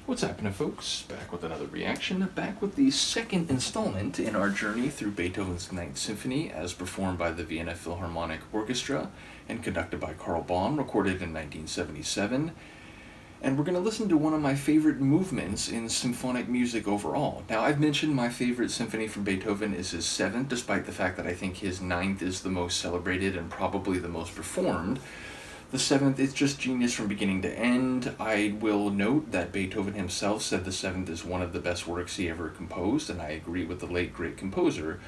What's happening, folks? Back with another reaction, back with the second installment in our journey through Beethoven's Ninth Symphony as performed by the Vienna Philharmonic Orchestra and conducted by Karl Bohm, recorded in 1977. And we're going to listen to one of my favorite movements in symphonic music overall. Now, I've mentioned my favorite symphony from Beethoven is his seventh, despite the fact that I think his ninth is the most celebrated and probably the most performed. The seventh is just genius from beginning to end. I will note that Beethoven himself said the seventh is one of the best works he ever composed, and I agree with the late great composer.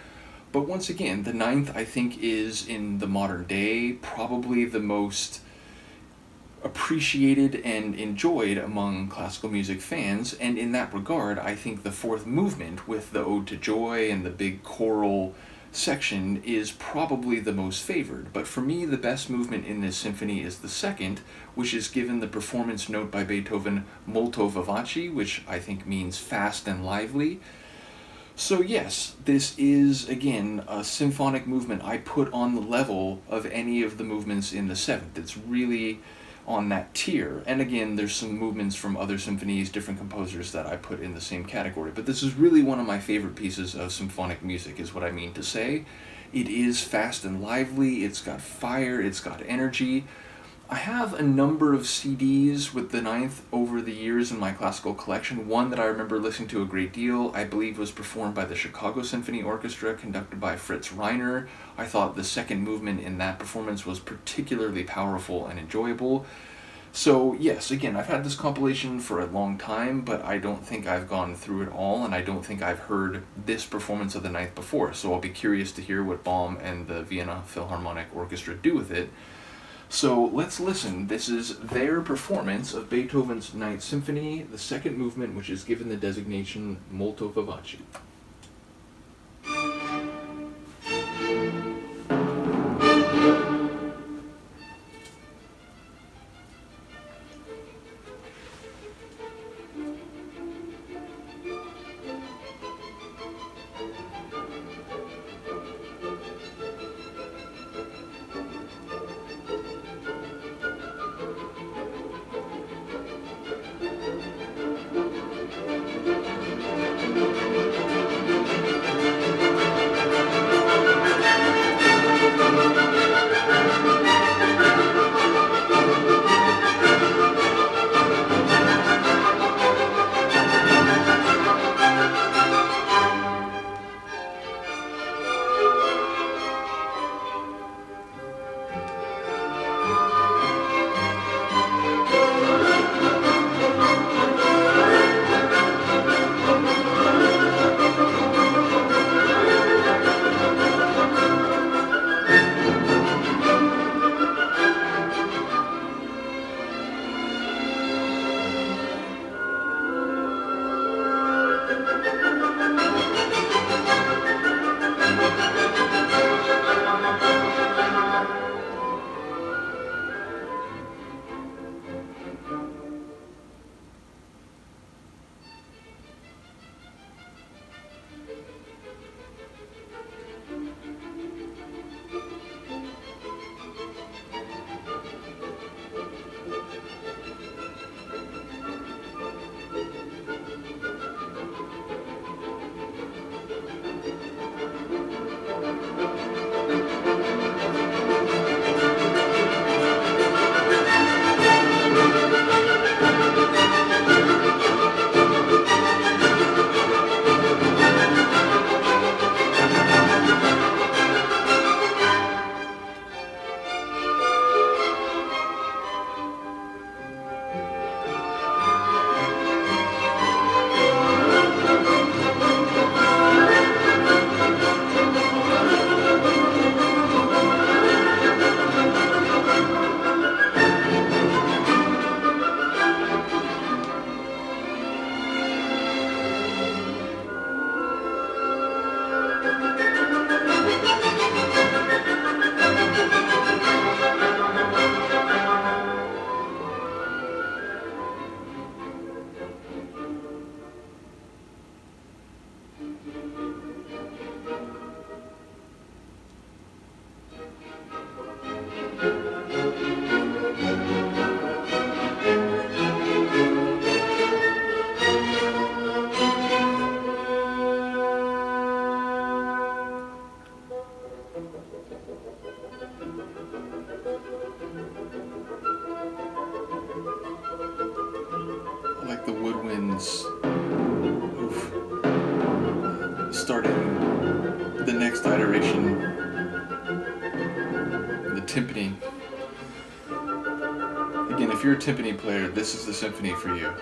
But once again, the ninth, I think, is, in the modern day, probably the most appreciated and enjoyed among classical music fans, and in that regard, I think the fourth movement, with the Ode to Joy and the big choral section, is probably the most favored. But for me, the best movement in this symphony is the second, which is given the performance note by Beethoven, Molto Vivace, which I think means fast and lively. So yes, this is, again, a symphonic movement I put on the level of any of the movements in the seventh. It's really on that tier. And again, there's some movements from other symphonies, different composers, that I put in the same category. But this is really one of my favorite pieces of symphonic music, is what I mean to say. It is fast and lively, it's got fire, it's got energy. I have a number of CDs with the ninth over the years in my classical collection. One that I remember listening to a great deal, I believe, was performed by the Chicago Symphony Orchestra, conducted by Fritz Reiner. I thought the second movement in that performance was particularly powerful and enjoyable. So yes, again, I've had this compilation for a long time, but I don't think I've gone through it all, and I don't think I've heard this performance of the ninth before, so I'll be curious to hear what Bohm and the Vienna Philharmonic Orchestra do with it. So let's listen. This is their performance of Beethoven's Ninth Symphony, the second movement, which is given the designation Molto Vivace. woodwinds, oof, starting the next iteration, the timpani. Again, if you're a timpani player, this is the symphony for you.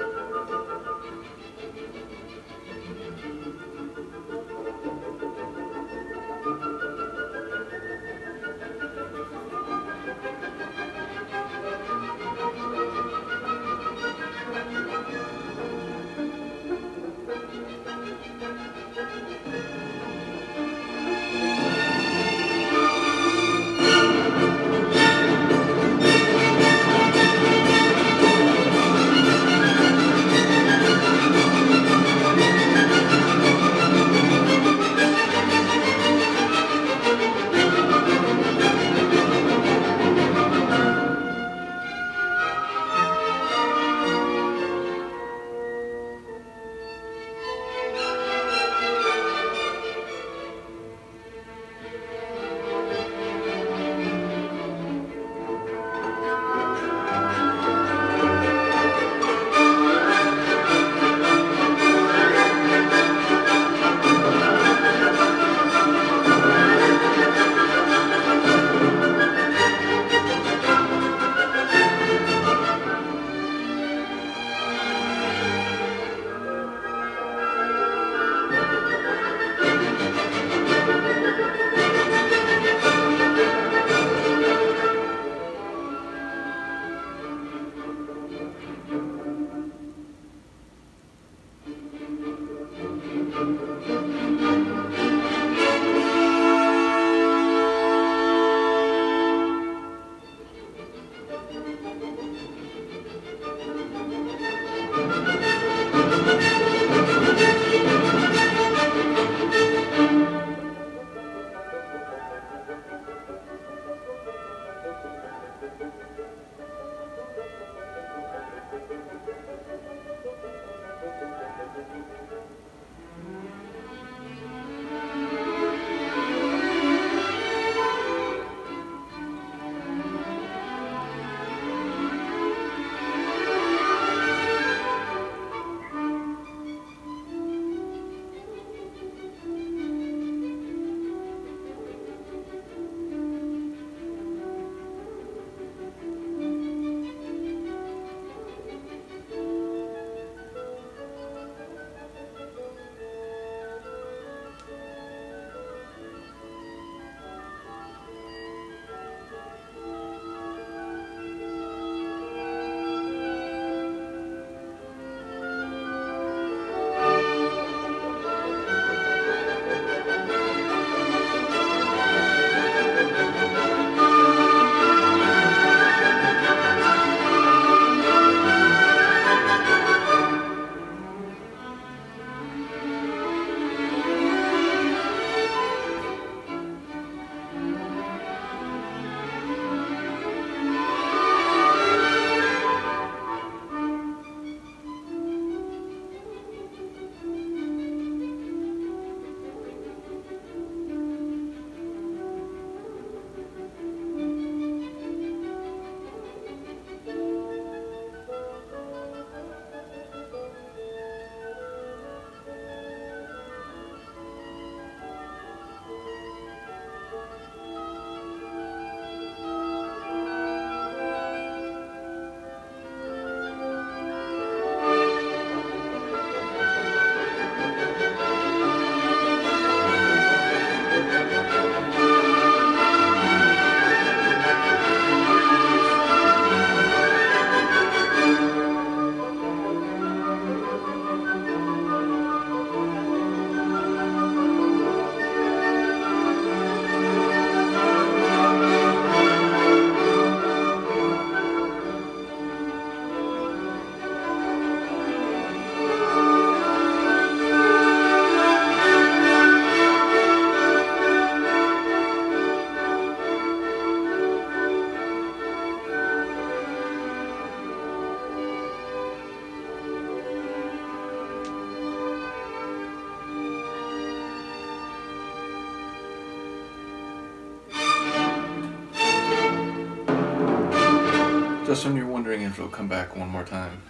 Just when you're wondering if it'll come back one more time.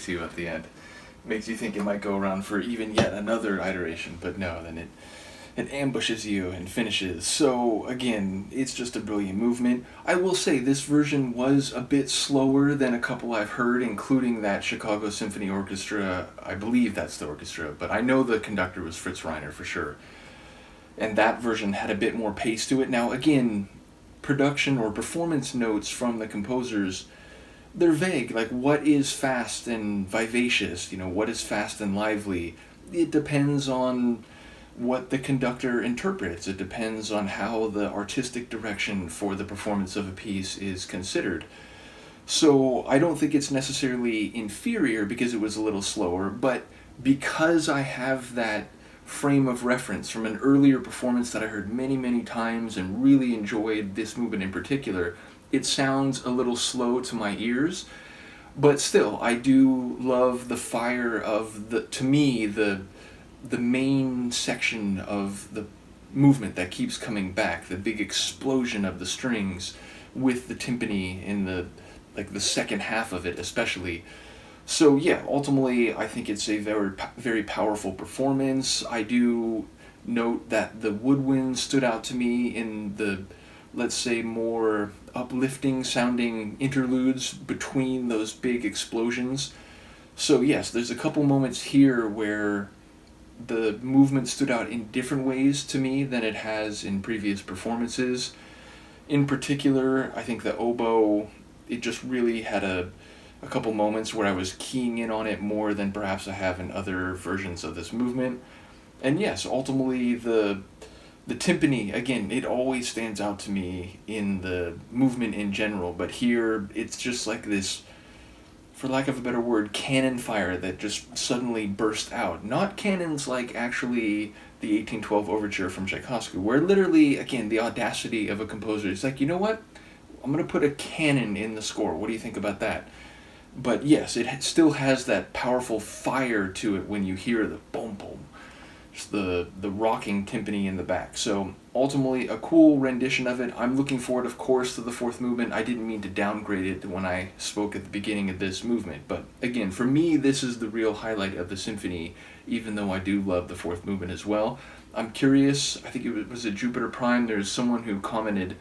tricks you at the end. Makes you think it might go around for even yet another iteration, but no, then it ambushes you and finishes. So again, it's just a brilliant movement. I will say this version was a bit slower than a couple I've heard, including that Chicago Symphony Orchestra. I believe that's the orchestra, but I know the conductor was Fritz Reiner for sure. And that version had a bit more pace to it. Now again, production or performance notes from the composers, they're vague. Like, what is fast and vivacious? What is fast and lively? It depends on what the conductor interprets. It depends on how the artistic direction for the performance of a piece is considered. So I don't think it's necessarily inferior because it was a little slower, but because I have that frame of reference from an earlier performance that I heard many, many times and really enjoyed this movement in particular, it sounds a little slow to my ears, but still, I do love the fire of to me, the main section of the movement that keeps coming back, the big explosion of the strings with the timpani in the second half of it especially. So yeah, ultimately I think it's a very, very powerful performance. I do note that the woodwind stood out to me in the, let's say, more uplifting sounding interludes between those big explosions. So yes, there's a couple moments here where the movement stood out in different ways to me than it has in previous performances. In particular, I think the oboe, it just really had a couple moments where I was keying in on it more than perhaps I have in other versions of this movement. And yes, ultimately the timpani, again, it always stands out to me in the movement in general, but here it's just like this, for lack of a better word, cannon fire that just suddenly burst out. Not cannons like actually the 1812 Overture from Tchaikovsky, where literally, again, the audacity of a composer is like, you know what? I'm going to put a cannon in the score. What do you think about that? But yes, it still has that powerful fire to it when you hear the boom boom, just the rocking timpani in the back. So ultimately a cool rendition of it. I'm looking forward, of course, to the fourth movement. I didn't mean to downgrade it when I spoke at the beginning of this movement, but again, for me, this is the real highlight of the symphony, even though I do love the fourth movement as well. I'm curious, I think it was at Jupiter Prime, there's someone who commented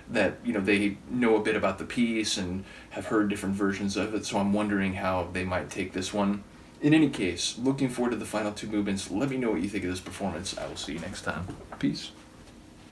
that they know a bit about the piece and have heard different versions of it, so I'm wondering how they might take this one. In any case, looking forward to the final two movements. Let me know what you think of this performance. I will see you next time. Peace.